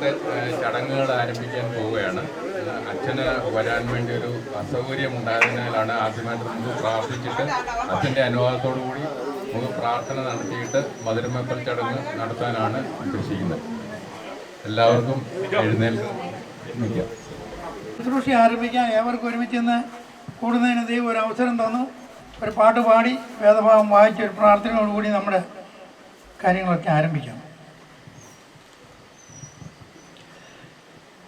ഇന്നത്തെ ചടങ്ങുകൾ ആരംഭിക്കാൻ പോവുകയാണ്. അച്ഛന് വരാൻ വേണ്ടി ഒരു അസൗകര്യം ഉണ്ടായതിനാലാണ് ആദ്യമായിട്ട് നമുക്ക് പ്രാർത്ഥിച്ചിട്ട് അച്ഛൻ്റെ അനുവാദത്തോടു കൂടി നമുക്ക് പ്രാർത്ഥന നടത്തിയിട്ട് മധുരമേപ്പൽ ചടങ്ങ് നടത്താനാണ് ഉദ്ദേശിക്കുന്നത്. എല്ലാവർക്കും എഴുന്നേൽക്കാം. ശുശ്രൂഷ ആരംഭിക്കാൻ ഏവർക്കും ഒരുമിച്ച് നിന്ന് കൂടുന്നതിന് ദൈവം ഒരു അവസരം തന്നു. ഒരു പാട്ട് പാടി വേദഭാഗം വായിച്ച് ഒരു പ്രാർത്ഥനയോടുകൂടി നമ്മുടെ കാര്യങ്ങളൊക്കെ ആരംഭിക്കാം.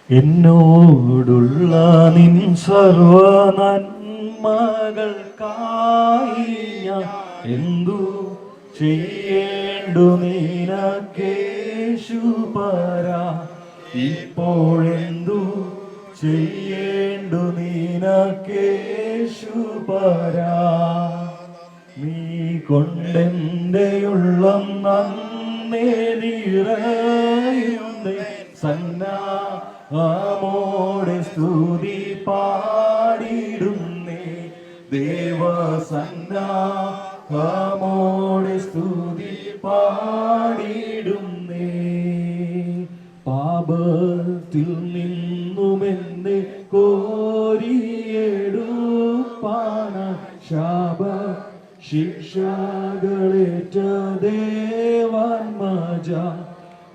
എന്നോടുള്ള നിൻ സർവ നന്മകൾക്കായി ഞാൻ എന്തു ചെയ്യേണ്ടു നിനക്കേശു പരാ ഇപ്പോഴെന്തു ചെയ്യേണ്ടു നിനക്കേശു പരാ നീ കൊണ്ടെൻ്റെയുള്ളം നന്നേ നിറയുന്നേ സന്നാമോടെ സ്തുതി പാടിടുന്നേ ദേവസന്നാമോടെ സ്തുതി പാടിടുന്നേ പാപത്തിൽ നിന്നുമെന്നെ കോരിയെടുപ്പാന ശാപ ശിക്ഷകളേറ്റ ദേവാൻ മജ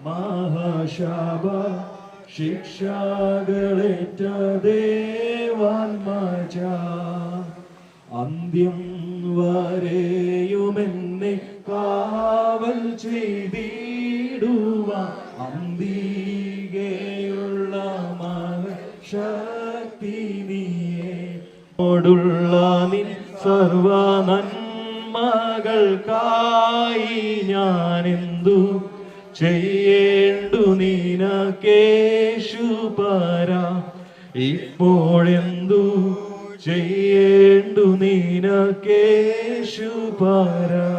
മഹാശാപ ശിക്ഷകളേറ്റ ദേവാൻ മജ അന്ത്യം വരെയുമെന്നെ കാവൽ ചെയ്തിടുക അന്തികയുള്ള ശക്തി നീയേ ഓടുള്ള നിൻ സർവ നന്മകൾക്കായി ഞാനെന്തു ചെയ്യേണ്ടു നിനക്കേശു പരാ ഇപ്പോഴെന്തു ചെയ്യേണ്ടു നിനക്കേശു പരാ.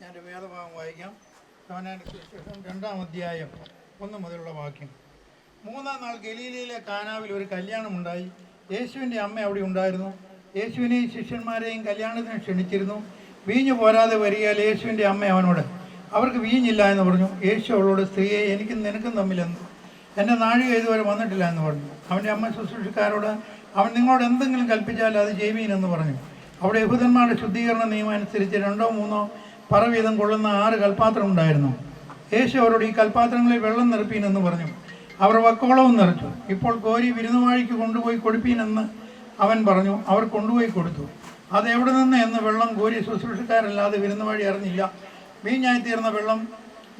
ഞാൻ വേദഭാഗം വായിക്കാം. 2-ാം അധ്യായം 1 മുതലുള്ള വാക്യം. 3-ാം നാൾ ഗലീലയിലെ കാനാവിൽ ഒരു കല്യാണമുണ്ടായി. യേശുവിൻ്റെ അമ്മ അവിടെ ഉണ്ടായിരുന്നു. യേശുവിനെയും ശിഷ്യന്മാരെയും കല്യാണത്തിന് ക്ഷണിച്ചിരുന്നു. വീഞ്ഞു പോരാതെ വരികയാൽ യേശുവിൻ്റെ അമ്മ അവനോട്, അവർക്ക് വീഞ്ഞില്ല എന്ന് പറഞ്ഞു. യേശു അവളോട്, സ്ത്രീയെ, എനിക്കും നിനക്കും തമ്മിലെന്ന് എൻ്റെ നാഴിക ഇതുവരെ വന്നിട്ടില്ല എന്ന് പറഞ്ഞു. അവൻ്റെ അമ്മ ശുശ്രൂഷക്കാരോട്, അവൻ നിങ്ങളോട് എന്തെങ്കിലും കൽപ്പിച്ചാൽ അത് ചെയ്യുവീനെന്ന് പറഞ്ഞു. അവിടെ യഹൂദന്മാരുടെ ശുദ്ധീകരണ നിയമം അനുസരിച്ച് 2-3 പറ വീതം കൊള്ളുന്ന 6 കൽപ്പാത്രം ഉണ്ടായിരുന്നു. യേശു അവരോട്, ഈ കൽപ്പാത്രങ്ങളിൽ വെള്ളം നിറപ്പീനെന്ന് പറഞ്ഞു. അവർ വക്കോളവും നിറച്ചു. ഇപ്പോൾ കോരി വിരുന്നുവാഴിക്ക് കൊണ്ടുപോയി കൊടുപ്പീനെന്ന് അവൻ പറഞ്ഞു. അവർ കൊണ്ടുപോയി കൊടുത്തു. അത് എവിടെ നിന്ന് എന്ന് വെള്ളം കോരി ശുശ്രൂഷക്കാരല്ലാതെ വിരുന്നുവാഴി അറിഞ്ഞില്ല. വീഞ്ഞായി തീർന്ന വെള്ളം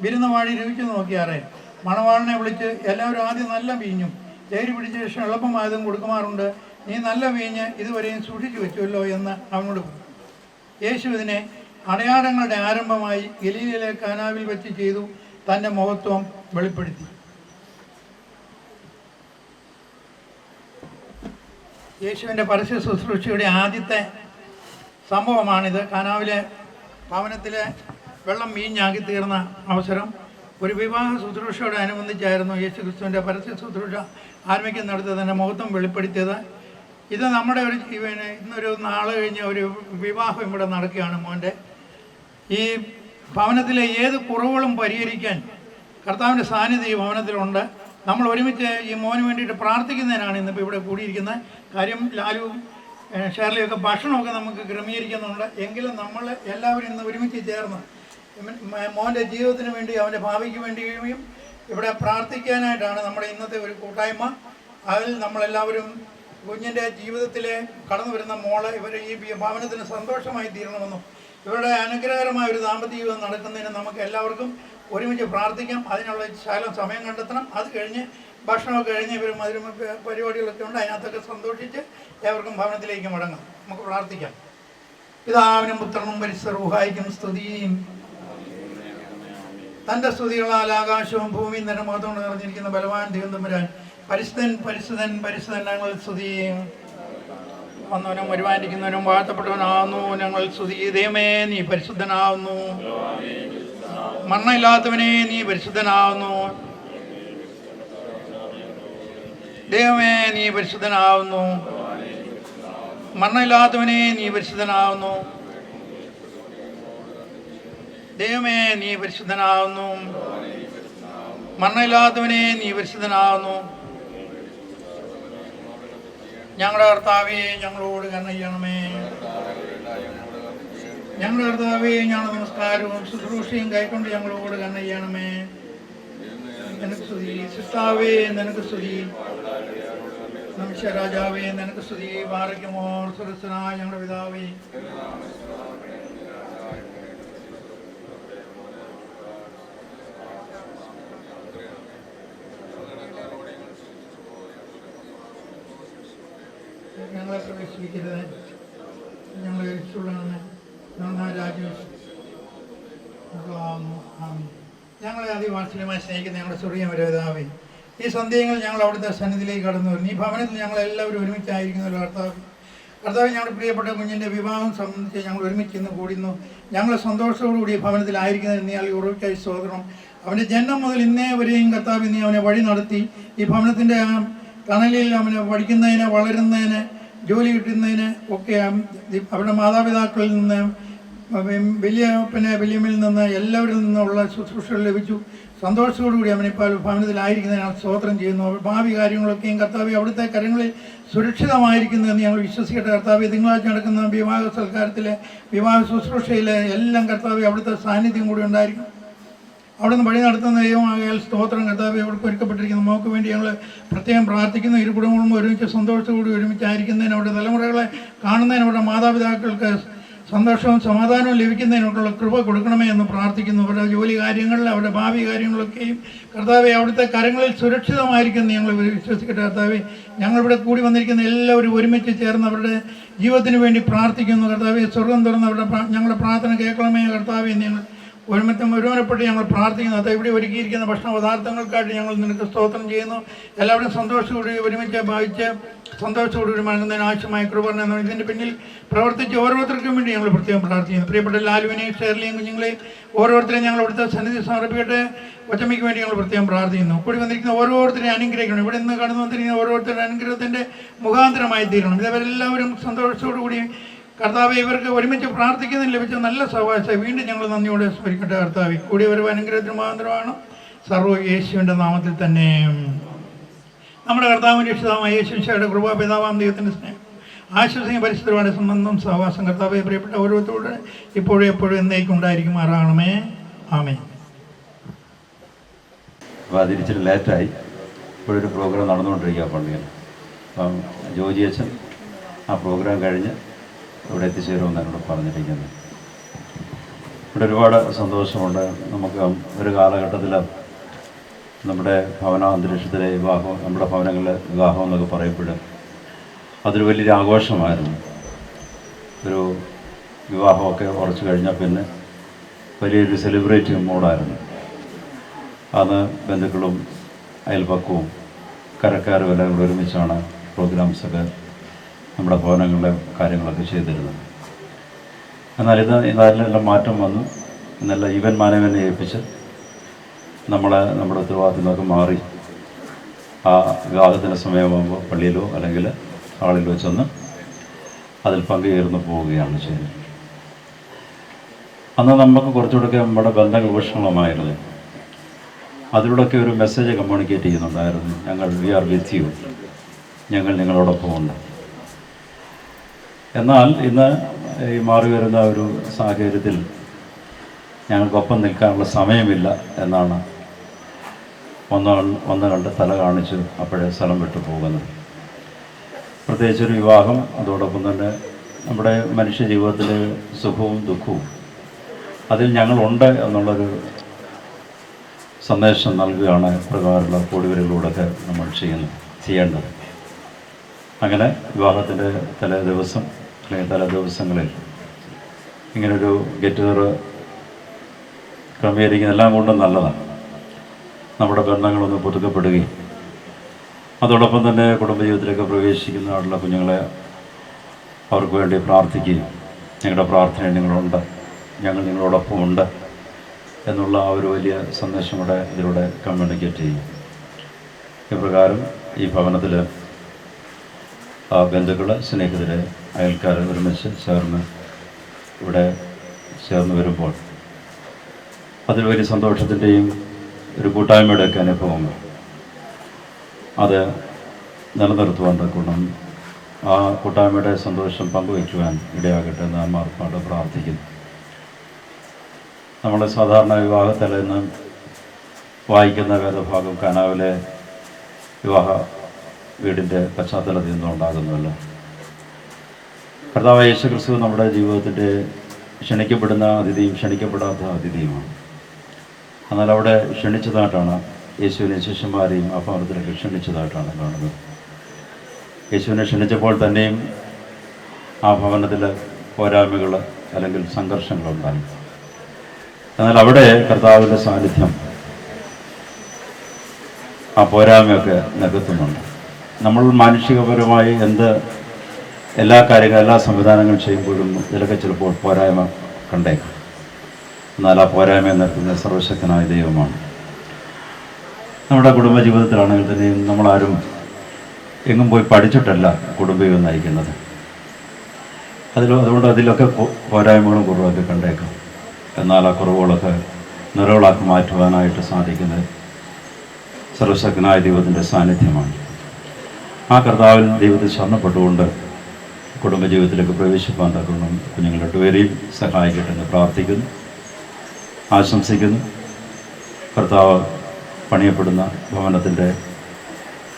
വിരുന്നുവാഴി രുചിച്ചു നോക്കിയാറേ. മണവാളിനെ വിളിച്ച്, എല്ലാവരും ആദ്യം നല്ല വീഞ്ഞും തേരി പിടിച്ച ശേഷം എളുപ്പമായതും കൊടുക്കുമാറുണ്ട്. നീ നല്ല വീഞ്ഞ് ഇതുവരെയും സൂക്ഷിച്ചു വെച്ചുവല്ലോ എന്ന് അവനോട് പറഞ്ഞു. യേശു ഇതിനെ അടയാളങ്ങളുടെ ആരംഭമായി ഗലീലയിലെ കാനാവിൽ വെച്ച് ചെയ്തു തൻ്റെ മഹത്വം വെളിപ്പെടുത്തി. യേശുവിൻ്റെ പരസ്യ ശുശ്രൂഷയുടെ ആദ്യത്തെ സംഭവമാണിത്. കാനാവിലെ ഭവനത്തിലെ വെള്ളം വീഞ്ഞാക്കി തീർന്ന അവസരം ഒരു വിവാഹ ശുശ്രൂഷയോടനുബന്ധിച്ചായിരുന്നു യേശു ക്രിസ്തുവിൻ്റെ പരസ്യ ശുശ്രൂഷ ആരംഭിക്കുന്നിടത്ത് തന്നെ മഹത്വം വെളിപ്പെടുത്തിയത്. ഇത് നമ്മുടെ ഇന്നൊരു നാളെ കഴിഞ്ഞ് ഒരു വിവാഹം ഇവിടെ നടക്കുകയാണ് മോൻ്റെ. ഈ ഭവനത്തിലെ ഏത് കുറവുകളും പരിഹരിക്കാൻ കർത്താവിൻ്റെ സാന്നിധ്യം ഈ ഭവനത്തിലുണ്ട്. നമ്മൾ ഒരുമിച്ച് ഈ മോന് വേണ്ടിയിട്ട് പ്രാർത്ഥിക്കുന്നതിനാണ് ഇന്നിപ്പോൾ ഇവിടെ കൂടിയിരിക്കുന്നത്. കാര്യം ലാലുവും ഷേർലിയൊക്കെ ഭക്ഷണമൊക്കെ നമുക്ക് ക്രമീകരിക്കുന്നുണ്ട്. എങ്കിലും നമ്മൾ എല്ലാവരും ഇന്ന് ഒരുമിച്ച് ചേർന്ന് മോൻ്റെ ജീവിതത്തിന് വേണ്ടി, അവൻ്റെ ഭാവിക്ക് വേണ്ടിയും ഇവിടെ പ്രാർത്ഥിക്കാനായിട്ടാണ് നമ്മുടെ ഇന്നത്തെ ഒരു കൂട്ടായ്മ. അതിൽ നമ്മളെല്ലാവരും കുഞ്ഞിൻ്റെ ജീവിതത്തിലെ കടന്നു വരുന്ന മോളെ ഇവർ ഈ ഭവനത്തിന് സന്തോഷമായി തീരണമെന്നും ഇവരുടെ അനുഗ്രഹകരമായ ഒരു ദാമ്പത്യ ജീവിതം നടക്കുന്നതിന് നമുക്ക് എല്ലാവർക്കും ഒരുമിച്ച് പ്രാർത്ഥിക്കാം. അതിനുള്ള ശകലം സമയം കണ്ടെത്തണം. അത് കഴിഞ്ഞ് ഭക്ഷണമൊക്കെ കഴിഞ്ഞ് ഇവർ മധുര പരിപാടികളൊക്കെ ഉണ്ട്. അതിനകത്തൊക്കെ സന്തോഷിച്ച് ഏവർക്കും ഭവനത്തിലേക്ക് മടങ്ങാം. നമുക്ക് പ്രാർത്ഥിക്കാം. പിതാവിനും പുത്രനും പരിശുദ്ധ റൂഹായിക്കും സ്തുതിയും. തൻ്റെ സ്തുതികളാൽ ആകാശവും ഭൂമിയും തന്നെ മഹത്വം നിറഞ്ഞിരിക്കുന്ന ബലവാൻ ദൈവം തമ്പുരാൻ പരിശുദ്ധൻ പരിശുദ്ധൻ പരിശുദ്ധൻ ഞങ്ങൾ സ്തുതിയും. വന്നവനും വരുവാനിരിക്കുന്നവനും വാഴ്ത്തപ്പെട്ടവനാവുന്നു ഞങ്ങൾ സ്തുതി. ദൈവമേ, നീ പരിശുദ്ധനാവുന്നു. മരണമില്ലാത്തവനെ, നീ പരിശുദ്ധനാവുന്നു. ദൈവമേ, നീ പരിശുദ്ധനാവുന്നു. മരണമില്ലാത്തവനെ, നീ പരിശുദ്ധനാവുന്നു. ദൈവമേ, നീ പരിശുദ്ധനാവുന്നു. മരണമില്ലാത്തവനെ നീ പരിശുദ്ധനാകുന്നു. ഞങ്ങളുടെ കർത്താവേ, ഞങ്ങളോട് കരുണ ചെയ്യണമേ. ഞങ്ങളുടെ കർത്താവേ, ഞങ്ങളുടെ നമസ്കാരവും ശുശ്രൂഷയും കൈക്കൊണ്ട് ഞങ്ങളോട് കരുണ ചെയ്യണമേ. നിനക്ക് സ്തുതി. സിസ്താവേ, നിനക്ക് സ്തുതി. രാജാവേ, നിനക്ക് സ്തുതി. ബാറയ്ക്കുമോ സുരസ്ഥനായ ഞങ്ങളുടെ പിതാവേ. ഞങ്ങളെ പ്രവേശിപ്പിക്കരുത്, ഞങ്ങളെ രക്ഷിച്ചുകൊള്ളണമേ. രാജ്യം ഞങ്ങളെ അതിവാത്സല്യമായി സ്നേഹിക്കുന്ന ഞങ്ങളുടെ സ്വർഗീയ പിതാവേ, ഈ സന്ധ്യങ്ങൾ ഞങ്ങൾ അവിടുത്തെ സന്നിധിയിലേക്ക് കടന്നു വരുന്നു. ഈ ഭവനത്തിൽ ഞങ്ങളെല്ലാവരും ഒരുമിച്ചായിരിക്കുന്നല്ലോ കർത്താവ്. കർത്താവ്, ഞങ്ങളുടെ പ്രിയപ്പെട്ട കുഞ്ഞിൻ്റെ വിവാഹം സംബന്ധിച്ച് ഞങ്ങൾ ഒരുമിച്ച് ഇന്ന് കൂടുന്നു. ഞങ്ങൾ സന്തോഷത്തോടുകൂടി ഈ ഭവനത്തിലായിരിക്കുന്നതിന് നീ ഉറവിക്കായി സ്തോത്രം. അവൻ്റെ ജന്മം മുതൽ ഇന്നേ വരെയും കർത്താവ് നീ അവനെ വഴി നടത്തി. ഈ ഭവനത്തിൻ്റെ ആ തണലിൽ അവനെ പഠിക്കുന്നതിന്, വളരുന്നതിന്, ജോലി കിട്ടുന്നതിന് ഒക്കെ അവരുടെ മാതാപിതാക്കളിൽ നിന്ന്, വലിയമ്മയിൽ നിന്ന്, എല്ലാവരിൽ നിന്നുള്ള ശുശ്രൂഷകൾ ലഭിച്ചു. സന്തോഷത്തോടുകൂടി അവനിപ്പോൾ ഭവനത്തിലായിരിക്കുന്നതിനാൽ സ്തോത്രം ചെയ്യുന്നു. ഭാവി കാര്യങ്ങളൊക്കെയും കർത്താവ് അവിടുത്തെ കരങ്ങളിൽ സുരക്ഷിതമായിരിക്കുന്നതെന്ന് ഞങ്ങൾ വിശ്വസിക്കട്ടെ. കർത്താവ്, തിങ്കളാഴ്ച നടക്കുന്ന വിവാഹ സൽക്കാരത്തിലെ, വിവാഹ ശുശ്രൂഷയിലെ എല്ലാം കർത്താവ് അവിടുത്തെ സാന്നിധ്യം കൂടി ഉണ്ടായിരിക്കും. അവിടെ നിന്ന് വഴി നടത്തുന്ന ദൈവമാകയാൽ സ്തോത്രം. കർത്താവ് അവർക്ക് ഒരുക്കപ്പെട്ടിരിക്കുന്നു. നമുക്ക് വേണ്ടി ഞങ്ങൾ പ്രത്യേകം പ്രാർത്ഥിക്കുന്നു. ഇരു കുടുംബങ്ങളും ഒരുമിച്ച് സന്തോഷത്തോടുകൂടി ഒരുമിച്ചായിരിക്കുന്നതിന്, അവരുടെ തലമുറകളെ കാണുന്നതിന്, അവരുടെ മാതാപിതാക്കൾക്ക് സന്തോഷവും സമാധാനവും ലഭിക്കുന്നതിനൊക്കെയുള്ള കൃപ കൊടുക്കണമേ എന്ന് പ്രാർത്ഥിക്കുന്നു. അവരുടെ ജോലി കാര്യങ്ങളിൽ, അവരുടെ ഭാവി കാര്യങ്ങളൊക്കെയും കർത്താവെ അവിടുത്തെ കരങ്ങളിൽ സുരക്ഷിതമായിരിക്കുമെന്ന് ഞങ്ങൾ വിശ്വസിക്കട്ടെ. കർത്താവെ, ഞങ്ങളിവിടെ കൂടി വന്നിരിക്കുന്ന എല്ലാവരും ഒരുമിച്ച് ചേർന്ന് അവരുടെ ജീവിതത്തിന് വേണ്ടി പ്രാർത്ഥിക്കുന്നു. കർത്താവെ, സ്വർഗം തുറന്ന് അവരുടെ ഞങ്ങളുടെ പ്രാർത്ഥന കേൾക്കണമേ. കർത്താവെ, ഞങ്ങൾ ഒരുമനപ്പെട്ട് ഞങ്ങൾ പ്രാർത്ഥിക്കുന്നു. അത് ഇവിടെ ഒരുക്കിയിരിക്കുന്ന ഭക്ഷണ പദാർത്ഥങ്ങൾക്കായിട്ട് ഞങ്ങൾ നിനക്ക് സ്തോത്രം ചെയ്യുന്നു. എല്ലാവരും സന്തോഷത്തോടെ ഒരുമിച്ച് ഭാവിച്ച് സന്തോഷത്തോടുകൂടി മടങ്ങുന്നതിന് ആവശ്യമായ കൃപ ഇതിൻ്റെ പിന്നിൽ പ്രവർത്തിച്ച് ഓരോരുത്തർക്കും വേണ്ടി ഞങ്ങൾ പ്രത്യേകം പ്രാർത്ഥിക്കുന്നു. പ്രിയപ്പെട്ട ലാലുവിനെയും ഷേർലിയും കുഞ്ഞുങ്ങളെയും ഓരോരുത്തരെയും ഞങ്ങൾ ഇവിടുത്തെ സന്നിധി സമർപ്പിക്കട്ടെ. ഒറ്റമ്മയ്ക്ക് വേണ്ടി ഞങ്ങൾ പ്രത്യേകം പ്രാർത്ഥിക്കുന്നു. കൂടി വന്നിരിക്കുന്ന ഓരോരുത്തരെയും അനുഗ്രഹിക്കണം. ഇവിടെ നിന്ന് കടന്നു വന്നിരിക്കുന്ന ഓരോരുത്തരുടെ അനുഗ്രഹത്തിൻ്റെ മുഖാന്തരമായി തീരണം. ഇതവരെല്ലാവരും സന്തോഷത്തോടുകൂടി കർത്താവ് ഇവർക്ക് ഒരുമിച്ച് പ്രാർത്ഥിക്കുന്നതിന് ലഭിച്ച നല്ല സഹവാസം വീണ്ടും ഞങ്ങൾ നന്ദിയോടെ സ്മരിക്കട്ടെ. കർത്താവ് കൂടി ഒരു അനുഗ്രഹത്തിന് മുഖാന്തരമാണ്. സർവ്വ യേശുവിൻ്റെ നാമത്തിൽ തന്നെ നമ്മുടെ കർത്താവിൻ്റെ രക്ഷിതാവായ യേശുവിന്റെ കൃപ, പിതാവാം ദൈവത്തിൻ്റെ സ്നേഹം, ആശ്വസിയും പരിശുദ്ധമായ സംബന്ധം സഹവാസം കർത്താവെ പ്രിയപ്പെട്ട ഓരോരുത്തരോട് ഇപ്പോഴും എപ്പോഴും എന്നേക്കും ഉണ്ടായിരിക്കുമാറാകണമേ. ആമേൻ. അപ്പോൾ അതിരിച്ചിട്ട് ലേറ്റായി. ഇപ്പോഴൊരു പ്രോഗ്രാം നടന്നുകൊണ്ടിരിക്കുക പള്ളിയിൽ. അപ്പം ജോജി അച്ഛൻ ആ പ്രോഗ്രാം കഴിഞ്ഞ് ഇവിടെ എത്തിച്ചേരുമെന്ന് എന്നോട് പറഞ്ഞിരിക്കുന്നത്. ഇവിടെ ഒരുപാട് സന്തോഷമുണ്ട്. നമുക്ക് ഒരു കാലഘട്ടത്തിൽ നമ്മുടെ ഭവനാന്തരീക്ഷത്തിലെ വിവാഹം, നമ്മുടെ ഭവനങ്ങളിലെ വിവാഹം എന്നൊക്കെ പറയപ്പോൾ അതൊരു വലിയൊരു ആഘോഷമായിരുന്നു. ഒരു വിവാഹമൊക്കെ ഉറച്ചു കഴിഞ്ഞാൽ പിന്നെ വലിയൊരു സെലിബ്രേറ്റ് മോഡായിരുന്നു. അന്ന് ബന്ധുക്കളും അയൽപക്കവും കരക്കാരും എല്ലാം കൂടെ ഒരുമിച്ചാണ് പ്രോഗ്രാംസൊക്കെ നമ്മുടെ ഭവനങ്ങളിലെ കാര്യങ്ങളൊക്കെ ചെയ്തിരുന്നത്. എന്നാൽ ഇതിലെല്ലാം മാറ്റം വന്നു. നല്ല ഈവൻ മാനേജ്മെൻറ്റിനെ ഏൽപ്പിച്ച് നമ്മുടെ ഉത്തരവാദിത്തം നിന്നൊക്കെ മാറി ആ വിവാഹത്തിൻ്റെ സമയമാകുമ്പോൾ പള്ളിയിലോ അല്ലെങ്കിൽ ഹാളിലോ ചെന്ന് അതിൽ പങ്കുചേർന്ന് പോവുകയാണ് ചെയ്യുന്നത്. അന്ന് നമുക്ക് കുറച്ചുകൂടെയൊക്കെ നമ്മുടെ ബന്ധങ്ങൾ ഊഷ്മളമായിരുന്നു. അതിലൂടെയൊക്കെ ഒരു മെസ്സേജ് കമ്മ്യൂണിക്കേറ്റ് ചെയ്യുന്നുണ്ടായിരുന്നു. ഞങ്ങൾ വി ആർ വിത്ത് യു, ഞങ്ങൾ നിങ്ങളോടൊപ്പമുണ്ട്. എന്നാൽ ഇന്ന് ഈ മാറി വരുന്ന ഒരു സാഹചര്യത്തിൽ ഞങ്ങൾക്കൊപ്പം നിൽക്കാനുള്ള സമയമില്ല എന്നാണ് ഒന്ന് കണ്ട് തല കാണിച്ച് അപ്പോഴേ സ്ഥലം വിട്ടു പോകുന്നത്. പ്രത്യേകിച്ചൊരു വിവാഹം, അതോടൊപ്പം തന്നെ നമ്മുടെ മനുഷ്യ ജീവിതത്തിലെ സുഖവും ദുഃഖവും അതിൽ ഞങ്ങളുണ്ട് എന്നുള്ളൊരു സന്ദേശം നൽകുകയാണ് പ്രകാരമുള്ള കൂടിവരലിലൂടെയൊക്കെ നമ്മൾ ചെയ്യേണ്ടത്. അങ്ങനെ വിവാഹത്തിൻ്റെ തലേ ദിവസം അല്ലെങ്കിൽ തലേ ദിവസങ്ങളിൽ ഇങ്ങനൊരു ഗെറ്റ് ടുഗദർ ക്രമീകരിക്കുന്ന എല്ലാം കൊണ്ടും നല്ലതാണ്. നമ്മുടെ ബന്ധങ്ങളൊന്ന് പുതുക്കപ്പെടുകയും അതോടൊപ്പം തന്നെ കുടുംബജീവിതത്തിലേക്ക് പ്രവേശിക്കുന്ന ആളുള്ള കുഞ്ഞുങ്ങളെ അവർക്ക് വേണ്ടി പ്രാർത്ഥിക്കുകയും ഞങ്ങളുടെ പ്രാർത്ഥന നിങ്ങളുണ്ട്, ഞങ്ങൾ നിങ്ങളോടൊപ്പമുണ്ട് എന്നുള്ള ആ ഒരു വലിയ സന്ദേശം കൂടെ ഇതിലൂടെ കമ്മ്യൂണിക്കേറ്റ് ചെയ്യും. ഇപ്രകാരം ഈ ഭവനത്തിൽ ബന്ധുക്കൾ, സ്നേഹിതരെ, അയൽക്കാർ ഒരുമിച്ച് ചേർന്ന് വരുമ്പോൾ അതിൽ വലിയ സന്തോഷത്തിൻ്റെയും ഒരു കൂട്ടായ്മയുടെയൊക്കെ അനുഭവങ്ങൾ അത് നിലനിർത്തുവാൻ തക്കണം ആ കൂട്ടായ്മയുടെ സന്തോഷം പങ്കുവയ്ക്കുവാൻ ഇടയാകട്ടെ എന്ന് ആത്മാർത്ഥമായിട്ട് പ്രാർത്ഥിക്കുന്നു. നമ്മൾ സാധാരണ വിവാഹത്തിൽ നിന്ന് വായിക്കുന്ന വേദഭാഗം കാനാവിലെ വിവാഹ വീടിൻ്റെ പശ്ചാത്തലത്തിൽ നിന്നുണ്ടാകുന്നതല്ല. കർത്താവായ യേശു ക്രിസ്തു നമ്മുടെ ജീവിതത്തിൻ്റെ ക്ഷണിക്കപ്പെടുന്ന അതിഥിയും ക്ഷണിക്കപ്പെടാത്ത അതിഥിയുമാണ്. എന്നാൽ അവിടെ ക്ഷണിച്ചതായിട്ടാണ് യേശുവിനെ ശിഷ്യന്മാരെയും ആ ഭവനത്തിലേക്ക് ക്ഷണിച്ചതായിട്ടാണ് കാണുന്നത്. യേശുവിനെ ക്ഷണിച്ചപ്പോൾ തന്നെയും ആ ഭവനത്തിൽ പോരായ്മകൾ അല്ലെങ്കിൽ സംഘർഷങ്ങളുണ്ടായി. എന്നാൽ അവിടെ കർത്താവിൻ്റെ സാന്നിധ്യം ആ പോരായ്മയൊക്കെ നികത്തുന്നുണ്ട്. നമ്മൾ മാനുഷികപരമായി എല്ലാ സംവിധാനങ്ങളും ചെയ്യുമ്പോഴും ഇതിലൊക്കെ ചിലപ്പോൾ പോരായ്മ കണ്ടേക്കാം. എന്നാൽ ആ പോരായ്മ നിൽക്കുന്ന സർവശക്തനായ ദൈവമാണ്. നമ്മുടെ കുടുംബജീവിതത്തിലാണെങ്കിൽ തന്നെയും നമ്മളാരും എങ്ങും പോയി പഠിച്ചിട്ടല്ല കുടുംബജീവിതം നയിക്കുന്നത്. അതുകൊണ്ട് അതിലൊക്കെ പോരായ്മകളും കുറവൊക്കെ കണ്ടേക്കാം. എന്നാൽ ആ കുറവുകളൊക്കെ നിറവുകളാക്കി മാറ്റുവാനായിട്ട് സാധിക്കുന്നത് സർവശക്തനായ ദൈവത്തിൻ്റെ സാന്നിധ്യമാണ്. ആ കർത്താവിൽ ദൈവത്തിൽ ശരണപ്പെട്ടുകൊണ്ട് കുടുംബജീവിതത്തിലേക്ക് പ്രവേശിപ്പാൻ തക്കണം കുഞ്ഞുങ്ങളുടെ രണ്ടുപേരെയും സഹായിക്കട്ടെ എന്ന് പ്രാർത്ഥിക്കുന്നു, ആശംസിക്കുന്നു. കർത്താവ് പണിയപ്പെടുന്ന ഭവനത്തിൻ്റെ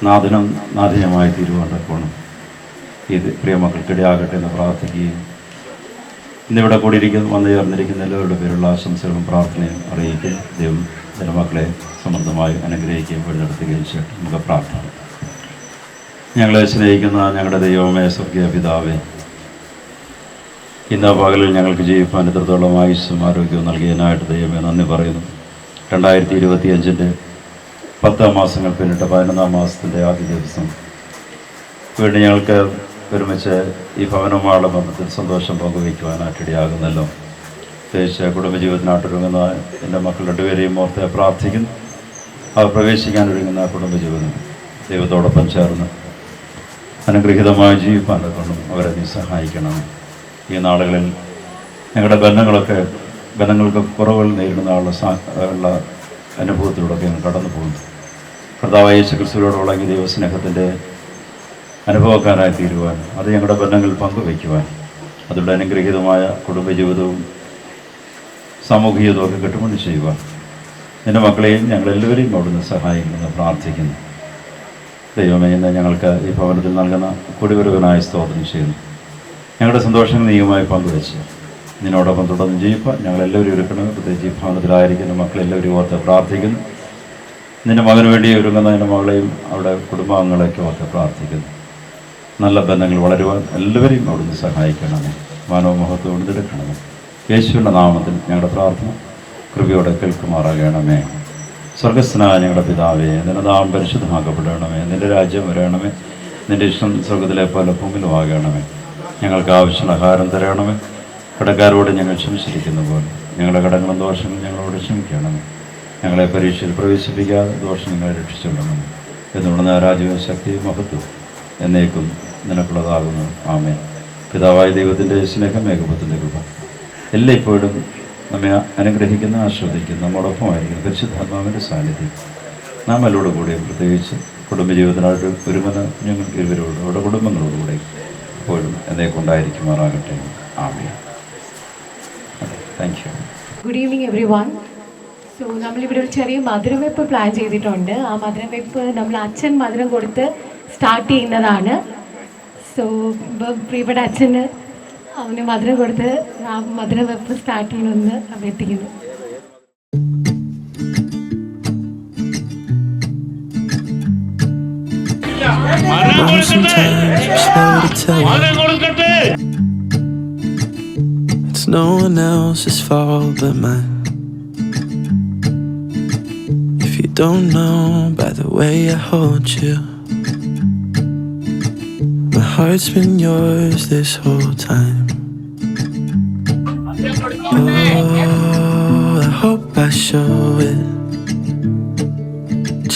നാഥനും നാഥിനുമായി തീരുവാൻ തക്കണം ഇത് പ്രിയമക്കൾക്കിടയാകട്ടെ എന്ന് പ്രാർത്ഥിക്കുകയും ഇന്നിവിടെ വന്നു ചേർന്നിരിക്കുന്ന എല്ലാവരുടെ പേരുള്ള ആശംസകളും പ്രാർത്ഥനയും അറിയിക്കുകയും ദൈവം ജനമക്കളെ സമൃദ്ധമായി അനുഗ്രഹിക്കുകയും വഴിനടത്തുകയും ചെയ്യട്ടെ. നമുക്ക് പ്രാർത്ഥന. ഞങ്ങളെ സ്നേഹിക്കുന്ന ഞങ്ങളുടെ ദൈവമേ, സ്വർഗീയ പിതാവേ, ഇന്ന് പകലിൽ ഞങ്ങൾക്ക് ജീവിപ്പാൻ എത്രത്തോളം ആയുസ്സും ആരോഗ്യവും നൽകിയതിനായിട്ട് ദൈവമേ നന്ദി പറയുന്നു. 2025 10 മാസങ്ങൾ പിന്നിട്ട് 11-ാം മാസത്തിൻ്റെ ആദ്യ ദിവസം വീണ്ടും ഞങ്ങൾക്ക് ഒരുമിച്ച് ഈ ഭവനമായുള്ള ബന്ധത്തിൽ സന്തോഷം പങ്കുവയ്ക്കുവാനായിട്ടിടയാകുന്നല്ലോ. പ്രത്യേകിച്ച് കുടുംബജീവിതത്തിനായിട്ടൊരുങ്ങുന്ന എൻ്റെ മക്കൾ രണ്ടുപേരെയും ഓർത്ത് പ്രാർത്ഥിക്കുന്നു. അവർ പ്രവേശിക്കാനൊരുങ്ങുന്ന കുടുംബജീവിതം ദൈവത്തോടൊപ്പം ചേർന്ന് അനുഗ്രഹീതമായി ജീവിപ്പാൻ കൊണ്ടും അവരെ നീ സഹായിക്കണം. ഈ നാളുകളിൽ ഞങ്ങളുടെ ബന്ധങ്ങൾക്ക് കുറവുകൾ നേരിടുന്ന ഉള്ള അനുഭവത്തിലൂടെയൊക്കെ ഞങ്ങൾ കടന്നു പോകുന്നു. കർത്താവായ യേശു ക്രിസ്തുവിനോടുള്ള ഈ ദൈവസ്നേഹത്തിൻ്റെ അനുഭവക്കാരായി തീരുവാൻ, അത് ഞങ്ങളുടെ ബന്ധങ്ങൾ പങ്കുവയ്ക്കുവാൻ, അതിലുള്ള അനുഗ്രഹീതമായ കുടുംബജീവിതവും സാമൂഹികതയും ഒക്കെ കെട്ടുപണി ചെയ്യുവാൻ എൻ്റെ മക്കളെയും ഞങ്ങളെല്ലാവരെയും അവിടുന്ന് സഹായിക്കണമെന്ന് പ്രാർത്ഥിക്കുന്നു. ദൈവമേ, ഇന്ന് ഞങ്ങൾക്ക് ഈ ഭവനത്തിൽ നൽകുന്ന കുടിവരവനായി സ്തോത്രം ചെയ്യുന്നു. ഞങ്ങളുടെ സന്തോഷം നീയുമായി പങ്കുവെച്ച് നിന്നോടൊപ്പം തുടർന്ന് ജീവിപ്പാൻ ഞങ്ങളെല്ലാവരും ഒരുക്കണം. പ്രത്യേകിച്ച് ഈ ഭവനത്തിലായിരിക്കുന്ന മക്കളെല്ലാവരും ഓർത്ത് പ്രാർത്ഥിക്കുന്നു. നിൻ്റെ മകന് വേണ്ടി ഒരുങ്ങുന്ന എൻ്റെ മകളെയും അവിടെ കുടുംബാംഗങ്ങളെയൊക്കെ ഓർത്ത് പ്രാർത്ഥിക്കുന്നു. നല്ല ബന്ധങ്ങൾ വളരുവാൻ എല്ലാവരെയും അവിടുന്ന് സഹായിക്കണമേ. മാനവമഹത്വം എടുക്കണമേ. യേശുവിൻ്റെ നാമത്തിൽ ഞങ്ങളുടെ പ്രാർത്ഥന കൃപയോടെ കേൾക്കുമാറാകണമേ. സ്വർഗസ്ഥനായ ഞങ്ങളുടെ പിതാവേ, നിന്റെ നാമം പരിശുദ്ധമാക്കപ്പെടണമേ. നിൻ്റെ രാജ്യം വരണമേ. നിൻ്റെ ഇഷ്ടം സ്വർഗത്തിലെ പോലെ ഭൂമിയിലുമാകണമേ. ഞങ്ങൾക്ക് ആവശ്യമുള്ള ആഹാരം തരണമേ. കടക്കാരോട് ഞങ്ങൾ ക്ഷമിച്ചിരിക്കുന്ന പോലെ ഞങ്ങളുടെ കടങ്ങളും ദോഷങ്ങളും ഞങ്ങളോട് ക്ഷമിക്കണമേ. ഞങ്ങളെ പരീക്ഷയിൽ പ്രവേശിപ്പിക്കാതെ ദോഷം ഞങ്ങളെ രക്ഷിച്ചുകൊള്ളണമേ. എന്നുകൊണ്ട് രാജ്യവും ശക്തിയും മഹത്വവും എന്നേക്കും നിനക്കുള്ളതാകുന്നു. ആമേൻ. പിതാവായ ദൈവത്തിൻ്റെ സ്നേഹം, ഏകപുത്രൻ്റെ കൃപ എല്ലായ്പ്പോഴും നമ്മെ അനുഗ്രഹിക്കുന്ന, ആസ്വദിക്കുന്ന, നമ്മോടൊപ്പമായിരിക്കുന്ന പരിശുദ്ധാത്മാവിൻ്റെ സാന്നിധ്യം നാം എല്ലാവരോടും കൂടെയും പ്രത്യേകിച്ച് കുടുംബജീവിതത്തിനായിട്ട് ഒരുങ്ങുന്ന ഞങ്ങൾ ഇരുവരോടും അവരുടെ കുടുംബങ്ങളോടുകൂടെ എപ്പോഴും എന്നേക്കുണ്ടായിരിക്കുമാറാകട്ടെ. ആമേൻ. Thank you. Good evening everyone. So നമ്മളിവിടെ ഒരു ചെറിയ മധുരവെപ്പ് പ്ലാൻ ചെയ്തിട്ടുണ്ട്. ആ മധുരവെപ്പ് നമ്മൾ അച്ഛൻ മധുരം കൊടുത്ത് സ്റ്റാർട്ട് ചെയ്യുന്നതാണ്. സോ ഇപ്പോൾ പ്രിയപ്പെട്ട അച്ഛന് അവന് മധുരം കൊടുത്ത് ആ മധുരവെപ്പ് സ്റ്റാർട്ട് ചെയ്യണമെന്ന് അഭ്യർത്ഥിക്കുന്നു. It's no one else's fault but mine. If you don't know by the way I hold you, my heart's been yours this whole time. Oh, I hope I show it,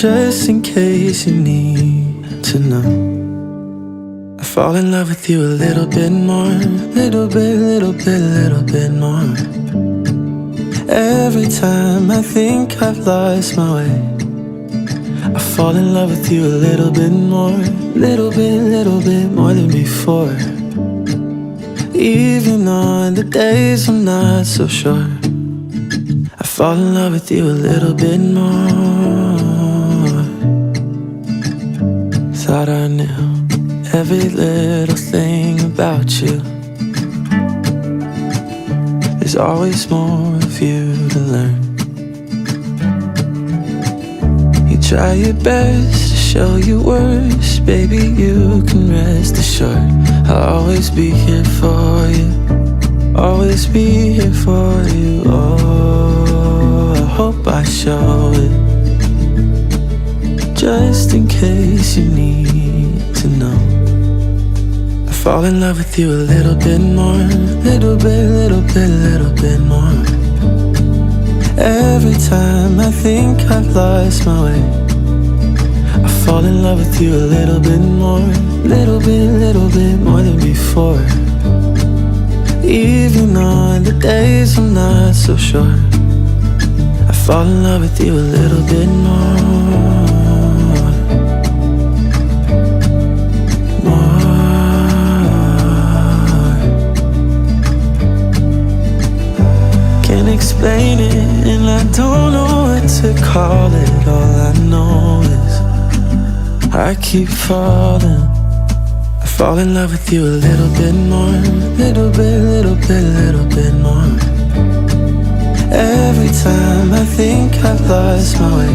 just in case you need to know. I fall in love with you a little bit more, little bit more. Every time I think I've lost my way, I fall in love with you a little bit more, little bit more than before. Even on the days I'm not so sure, I fall in love with you a little bit more. Thought I knew every little thing about you. There's always more of you to learn. You try your best to show your worst, baby, you can rest assured I'll always be here for you, always be here for you. Oh, I hope I show it, just in case you need to know. I fall in love with you a little bit more, little bit more. Every time I think I've lost my way, I fall in love with you a little bit more, little bit more than before. Even on the days I'm not so sure, I fall in love with you a little bit more. Can't explain it and I don't know what to call it. All I know is I keep falling. I fall in love with you a little bit more, little bit more. Every time I think I've lost my way,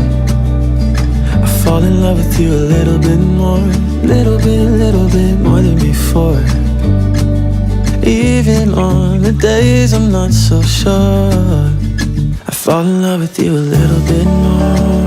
I fall in love with you a little bit more, little bit more than before. Even on the days I'm not so sure, I fall in love with you a little bit more.